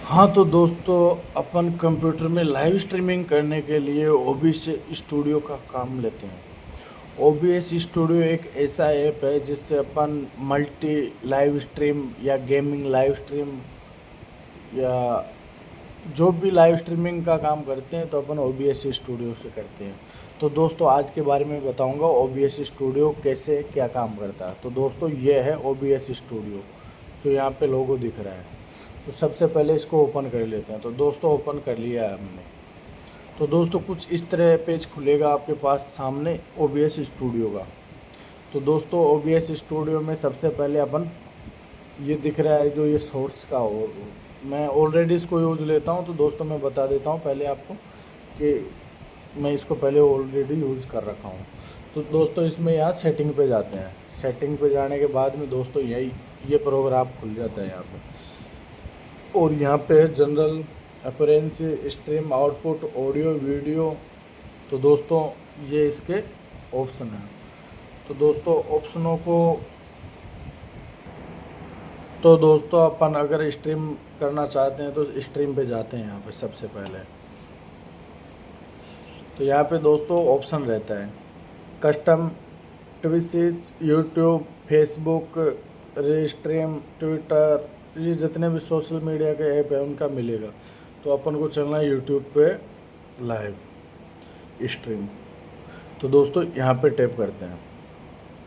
हाँ तो दोस्तों, अपन कंप्यूटर में लाइव स्ट्रीमिंग करने के लिए ओबीएस स्टूडियो का काम लेते हैं। ओबीएस स्टूडियो एक ऐसा ऐप है जिससे अपन मल्टी लाइव स्ट्रीम या गेमिंग लाइव स्ट्रीम या जो भी लाइव स्ट्रीमिंग का काम करते हैं तो अपन ओबीएस स्टूडियो से करते हैं। तो दोस्तों, आज के बारे में बताऊंगा ओबीएस स्टूडियो कैसे क्या काम करता है। तो दोस्तों, ये है ओबीएस स्टूडियो जो यहाँ पे लोगो दिख रहा है। तो सबसे पहले इसको ओपन कर लेते हैं। तो दोस्तों, ओपन कर लिया है हमने। तो दोस्तों, कुछ इस तरह पेज खुलेगा आपके पास सामने ओबीएस स्टूडियो का। तो दोस्तों, ओबीएस स्टूडियो में सबसे पहले अपन ये दिख रहा है जो ये सोर्स का हो, मैं ऑलरेडी इसको यूज़ लेता हूँ। तो दोस्तों, मैं बता देता हूँ पहले आपको कि मैं इसको पहले ऑलरेडी यूज़ कर रखा हूँ। तो दोस्तों, इसमें यहाँ सेटिंग पे जाते हैं। सेटिंग पे जाने के बाद में दोस्तों यही ये प्रोग्राम खुल जाता है यहाँ पे। और यहाँ पे general appearance stream output audio video. तो दोस्तों, ये इसके ऑप्शन हैं। तो दोस्तों, ऑप्शनों को तो दोस्तों अपन अगर स्ट्रीम करना चाहते हैं तो स्ट्रीम पे जाते हैं। यहाँ पे सबसे पहले तो यहाँ पे दोस्तों ऑप्शन रहता है custom Twitch, YouTube, Facebook, Restream, Twitter, ये जितने भी सोशल मीडिया के ऐप है उनका मिलेगा। तो अपन को चलना है यूट्यूब पे लाइव स्ट्रीम। तो दोस्तों, यहाँ पे टैप करते हैं।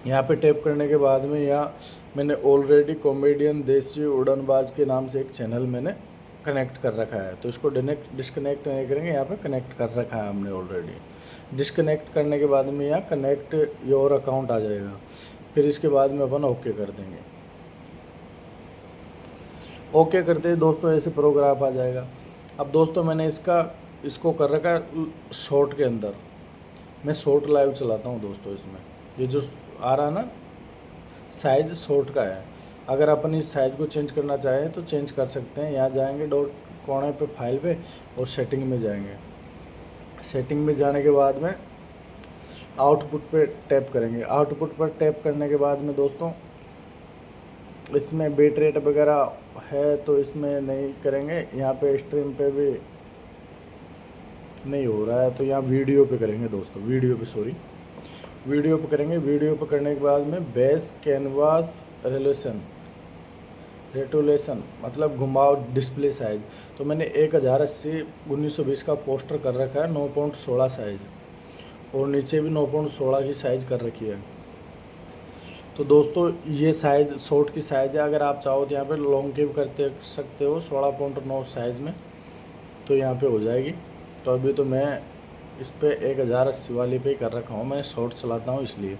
यहाँ पे टैप करने के बाद में यहाँ मैंने ऑलरेडी कॉमेडियन देसी उड़नबाज के नाम से एक चैनल मैंने कनेक्ट कर रखा है। तो इसको डिस्कनेक्ट नहीं करेंगे, यहाँ पे कनेक्ट कर रखा है हमने ऑलरेडी। डिस्कनेक्ट करने के बाद में यहाँ कनेक्ट योर अकाउंट आ जाएगा। फिर इसके बाद में अपन ओके कर देंगे। ओके करते ही दोस्तों ऐसे प्रोग्राम आ जाएगा। अब दोस्तों, मैंने इसको कर रखा है शॉर्ट के अंदर। मैं शॉर्ट लाइव चलाता हूँ दोस्तों। इसमें ये जो आ रहा है ना साइज शॉर्ट का है। अगर अपन इस साइज़ को चेंज करना चाहें तो चेंज कर सकते हैं। यहाँ जाएंगे डॉट कोने पे फाइल पे और सेटिंग में जाएंगे। सेटिंग में जाने के बाद में आउटपुट पे टैप करेंगे। आउटपुट पर टैप करने के बाद में दोस्तों इसमें बिट रेट वगैरह है तो इसमें नहीं करेंगे। यहाँ पे स्ट्रीम पे भी नहीं हो रहा है तो यहाँ वीडियो पे करेंगे दोस्तों। वीडियो पे करेंगे। वीडियो पे करने के बाद में बेस कैनवास रेटोलेशन मतलब घुमाव डिस्प्ले साइज। तो मैंने 1080x1920 का पोस्टर कर रखा है 9.16 साइज़, और नीचे भी 9.16 की साइज़ कर रखी है। तो दोस्तों, ये साइज़ शॉर्ट की साइज़ है। अगर आप चाहो तो यहाँ पे लॉन्ग की भी करते सकते हो 16.9 साइज़ में, तो यहाँ पे हो जाएगी। तो अभी तो मैं इस पर 1080 वाली पे ही कर रखा हूँ, मैं शॉर्ट चलाता हूँ इसलिए।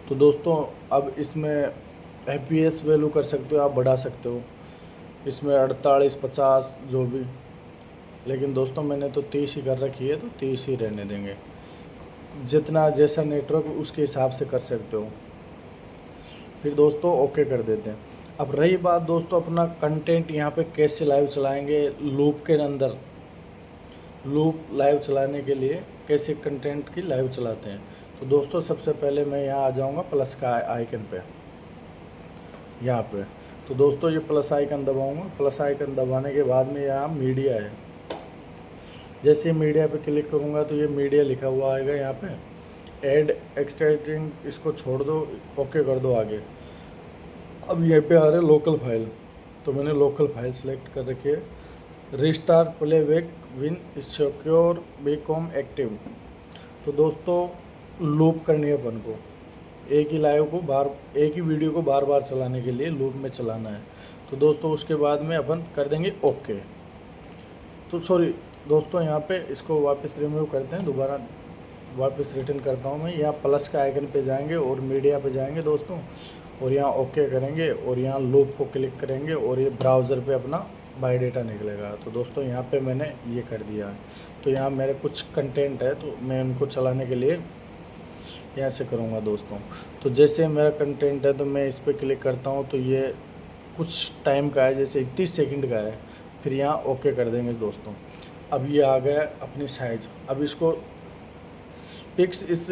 तो दोस्तों, अब इसमें FPS वैल्यू कर सकते हो, आप बढ़ा सकते हो इसमें 48, 50 जो भी। लेकिन दोस्तों, मैंने तो 30 ही कर रखी है तो 30 ही रहने देंगे। जितना जैसा नेटवर्क उसके हिसाब से कर सकते हो। फिर दोस्तों ओके कर देते हैं। अब रही बात दोस्तों अपना कंटेंट यहाँ पे कैसे लाइव चलाएंगे लूप के अंदर। लूप लाइव चलाने के लिए कैसे कंटेंट की लाइव चलाते हैं। तो दोस्तों, सबसे पहले मैं यहाँ आ जाऊँगा प्लस का आइकन पे, यहाँ पे। तो दोस्तों, ये प्लस आइकन दबाऊँगा। प्लस आइकन दबाने के बाद में यहाँ मीडिया है। जैसे मीडिया पे क्लिक करूँगा तो ये मीडिया लिखा हुआ आएगा। यहाँ पे ऐड एक्सट्रैक्टिंग, इसको छोड़ दो, ओके कर दो आगे। अब यहाँ पे आ रहा है लोकल फाइल। तो मैंने लोकल फाइल सेलेक्ट कर रखी है। Restart playback win secure become active. तो दोस्तों, लूप करनी है अपन को। एक ही वीडियो को बार बार चलाने के लिए लूप में चलाना है। तो दोस्तों, उसके बाद में अपन कर देंगे ओके। तो सॉरी दोस्तों, यहाँ पे इसको वापस रिमूव करते हैं, दोबारा वापस रिटर्न करता हूँ मैं। यहाँ प्लस का आइकन पे जाएंगे और मीडिया पे जाएंगे दोस्तों, और यहाँ ओके करेंगे और यहाँ लूप को क्लिक करेंगे और ये ब्राउज़र पे अपना बाई डेटा निकलेगा। तो दोस्तों, यहाँ पे मैंने ये कर दिया है। तो यहाँ मेरे कुछ कंटेंट है तो मैं उनको चलाने के लिए यहाँ से करूँगा दोस्तों। तो जैसे मेरा कंटेंट है तो मैं इस पर क्लिक करता हूँ तो ये कुछ टाइम का है, जैसे 31 सेकंड का है। फिर यहाँ ओके कर देंगे दोस्तों। अब ये आ गया अपनी साइज़। अब इसको पिक्स इस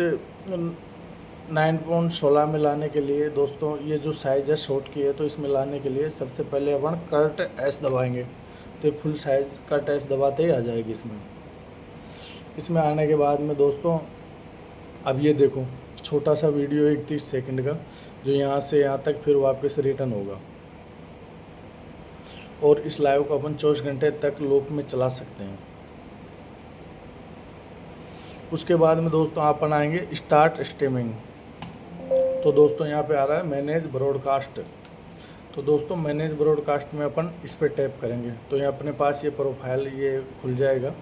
9.16 में लाने के लिए दोस्तों, ये जो साइज़ है शॉर्ट की है तो इसमें लाने के लिए सबसे पहले अपन कर्ट एस दबाएंगे। तो फुल साइज़ का टच दबाते ही आ जाएगी इसमें आने के बाद में दोस्तों अब ये देखो छोटा सा वीडियो 31 सेकंड का, जो यहाँ से यहाँ तक फिर वापस रिटर्न होगा। और इस लाइव को अपन 24 घंटे तक लूप में चला सकते हैं। उसके बाद में दोस्तों अपन आएंगे स्टार्ट स्ट्रीमिंग। तो दोस्तों यहाँ पे आ रहा है मैनेज ब्रॉडकास्ट। तो दोस्तों मैनेज ब्रॉडकास्ट में अपन इस पर टैप करेंगे तो यहाँ अपने पास ये प्रोफाइल ये खुल जाएगा।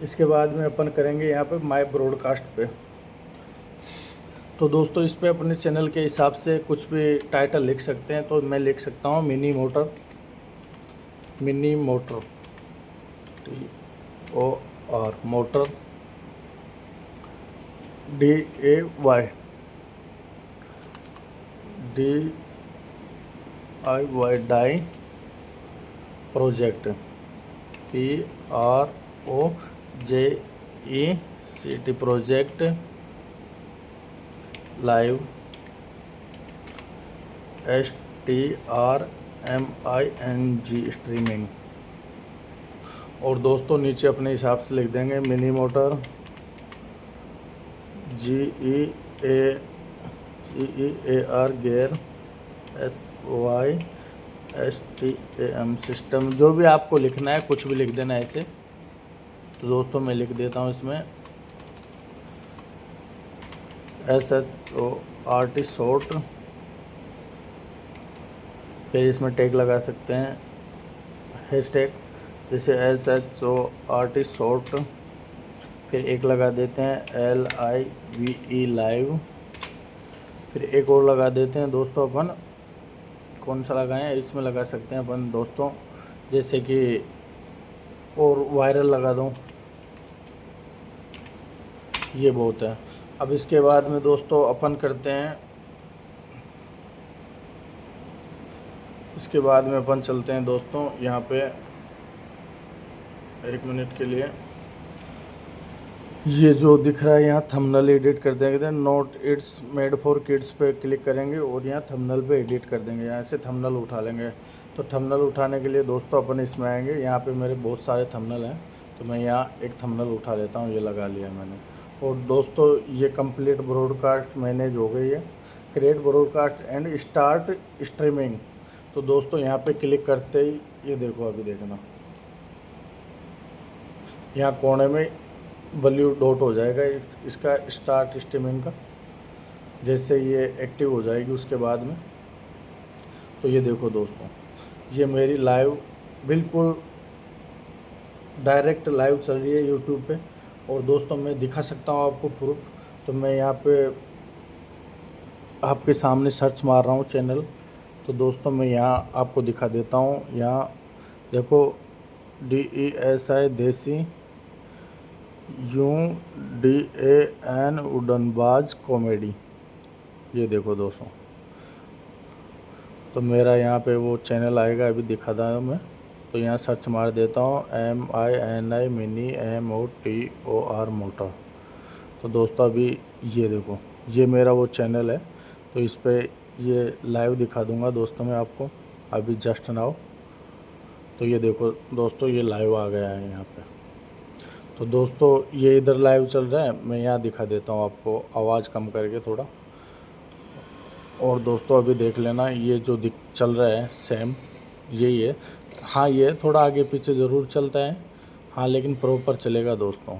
इसके बाद में अपन करेंगे यहाँ पे माय ब्रॉडकास्ट पे। तो दोस्तों इस पे अपने चैनल के हिसाब से कुछ भी टाइटल लिख सकते हैं। तो मैं लिख सकता हूँ mini motor TOR motor DIY डाई project PROJECT project live STRMING streaming. और दोस्तों नीचे अपने हिसाब से लिख देंगे mini motor GEAR gear SYSTEM system. जो भी आपको लिखना है कुछ भी लिख देना ऐसे। तो दोस्तों मैं लिख देता हूँ इसमें SHORT शॉर्ट। फिर इसमें टैग लगा सकते हैं हैशटैग, जैसे SHORT शॉर्ट। फिर एक लगा देते हैं LIVE लाइव। फिर एक और लगा देते हैं दोस्तों अपन कौन सा लगाएं, इसमें लगा सकते हैं अपन दोस्तों जैसे कि और वायरल लगा दूं, ये बहुत है। अब इसके बाद में दोस्तों अपन करते हैं, इसके बाद में अपन चलते हैं दोस्तों यहाँ पे 1 मिनट के लिए। ये जो दिख रहा है यहाँ थंबनेल एडिट कर देंगे, note it's made for kids पे क्लिक करेंगे और यहाँ थंबनेल पे एडिट कर देंगे। यहाँ से थंबनेल उठा लेंगे। तो थंबनेल उठाने के लिए दोस्तों अपन इसमें आएंगे। यहाँ पे मेरे बहुत सारे थंबनेल हैं तो मैं यहाँ एक थंबनेल उठा लेता हूँ। ये लगा लिया मैंने। और दोस्तों ये कंप्लीट ब्रॉडकास्ट मैनेज हो गई है। Create broadcast and start streaming. तो दोस्तों यहाँ पे क्लिक करते ही ये देखो, अभी देखना यहाँ कोने में ब्लू डॉट हो जाएगा इसका स्टार्ट स्ट्रीमिंग का, जैसे ये एक्टिव हो जाएगी उसके बाद में। तो ये देखो दोस्तों ये मेरी लाइव बिल्कुल डायरेक्ट लाइव चल रही है यूट्यूब पे। और दोस्तों मैं दिखा सकता हूँ आपको प्रूफ। तो मैं यहाँ पे आपके सामने सर्च मार रहा हूँ चैनल। तो दोस्तों मैं यहाँ आपको दिखा देता हूँ। यहाँ देखो DESI देसी UDAN उड़नबाज कॉमेडी। ये देखो दोस्तों, तो मेरा यहाँ पे वो चैनल आएगा, अभी दिखा था मैं। तो यहाँ सर्च मार देता हूँ MINI मिनी MOTOR मोटर। तो दोस्तों अभी ये देखो ये मेरा वो चैनल है। तो इस पर ये लाइव दिखा दूँगा दोस्तों मैं आपको अभी जस्ट नाउ। तो ये देखो दोस्तों ये लाइव आ गया है यहाँ पे। तो दोस्तों ये इधर लाइव चल रहा है, मैं यहाँ दिखा देता हूँ आपको आवाज़ कम करके थोड़ा। और दोस्तों अभी देख लेना ये जो चल रहा है सेम यही है। हाँ ये थोड़ा आगे पीछे ज़रूर चलता है, हाँ लेकिन प्रॉपर चलेगा दोस्तों।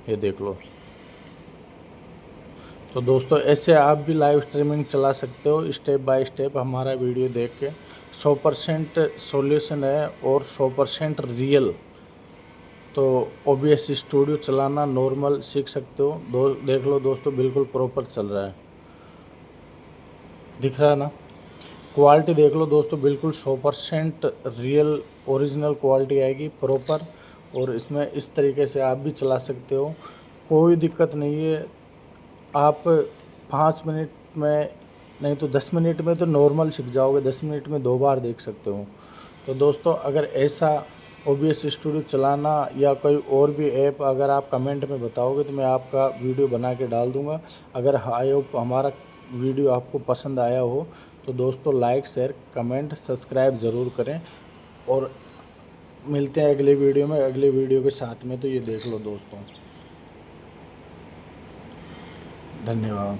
ये देख लो। तो दोस्तों ऐसे आप भी लाइव स्ट्रीमिंग चला सकते हो स्टेप बाय स्टेप हमारा वीडियो देख के। 100% सॉल्यूशन है और 100% रियल। तो OBS स्टूडियो चलाना नॉर्मल सीख सकते हो। देख लो दोस्तों बिल्कुल प्रॉपर चल रहा है, दिख रहा है ना। क्वालिटी देख लो दोस्तों बिल्कुल 100% रियल ओरिजिनल क्वालिटी आएगी प्रॉपर। और इसमें इस तरीके से आप भी चला सकते हो, कोई दिक्कत नहीं है। आप 5 मिनट में नहीं तो 10 मिनट में तो नॉर्मल सीख जाओगे, 10 मिनट में 2 बार देख सकते हो। तो दोस्तों अगर ऐसा OBS स्टूडियो चलाना या कोई और भी ऐप अगर आप कमेंट में बताओगे तो मैं आपका वीडियो बना के डाल दूंगा। अगर आई होप हमारा वीडियो आपको पसंद आया हो तो दोस्तों लाइक शेयर कमेंट सब्सक्राइब ज़रूर करें। और मिलते हैं अगले वीडियो में, अगले वीडियो के साथ में। तो ये देख लो दोस्तों, धन्यवाद।